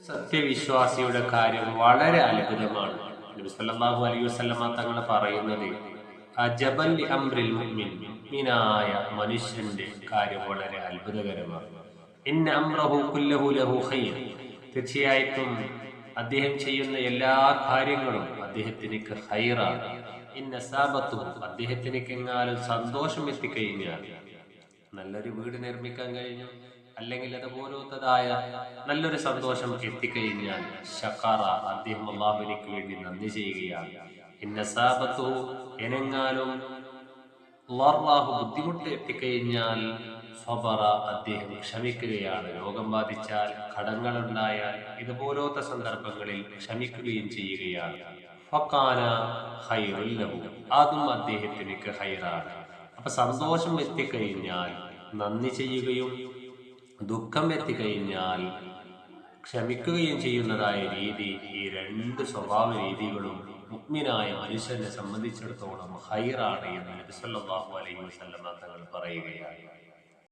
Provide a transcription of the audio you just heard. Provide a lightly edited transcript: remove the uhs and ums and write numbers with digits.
സത്യവിശ്വാസിയുടെ കാര്യം വളരെ അത്ഭുതമാണ്. നബി സല്ലല്ലാഹു അലൈഹി വസല്ലമ തങ്ങൾ പറയുന്നത് അജബൽ ലി അംറിൽ മുഅ്മിൻ, മുഅ്മിനായ മനുഷ്യന്റെ കാര്യം വളരെ അത്ഭുതകരമാണ്. ഇന്ന അംറഹു കുല്ലഹു ലഹു ഖൈർ, തീർച്ചയായിട്ടും അദ്ദേഹം ചെയ്യുന്ന എല്ലാ കാര്യങ്ങളും അദ്ദേഹത്തിന് ഖൈറാണ്. ഇന്ന സാബത്തു, അദ്ദേഹത്തിന് എങ്ങാനും സന്തോഷം എത്തിക്കഴിഞ്ഞാൽ, നല്ലൊരു വീട് നിർമ്മിക്കാൻ കഴിഞ്ഞു, അല്ലെങ്കിൽ അതുപോലത്തതായ നല്ലൊരു സന്തോഷം എത്തിക്കഴിഞ്ഞാൽ ശഖറ, അദ്ദേഹം അല്ലാഹുവിലേക്ക് വേണ്ടി നന്ദി ചെയ്യുകയാണ്. ഇന്നസാബത്തു, എനെങ്ങാനും അല്ലാഹു ബുദ്ധിമുട്ട് എത്തിക്കഴിഞ്ഞാൽ സബറ, അദ്ദേഹം ക്ഷമിക്കുകയാണ്. രോഗം ബാധിച്ചാൽ, കടങ്ങളുണ്ടായാൽ, ഇതുപോലത്തെ സന്ദർഭങ്ങളിൽ ക്ഷമിക്കുകയും ചെയ്യുകയാണ്. ഫഖാന ഖൈറുൽ ലഹു, അതും അദ്ദേഹത്തിന് ഖൈറാണ്. അപ്പൊ സന്തോഷം എത്തിക്കഴിഞ്ഞാൽ നന്ദി ചെയ്യുകയും ദുഃഖം എത്തിക്കഴിഞ്ഞാൽ ക്ഷമിക്കുകയും ചെയ്യുന്നതായ രീതി, ഈ രണ്ട് സ്വഭാവ രീതികളും മുഅ്മിനായ മനുഷ്യനെ സംബന്ധിച്ചിടത്തോളം ഖൈറാണ് എന്ന് നബി സല്ലല്ലാഹു അലൈഹി വസല്ലം തങ്ങൾ പറയുകയാണ്.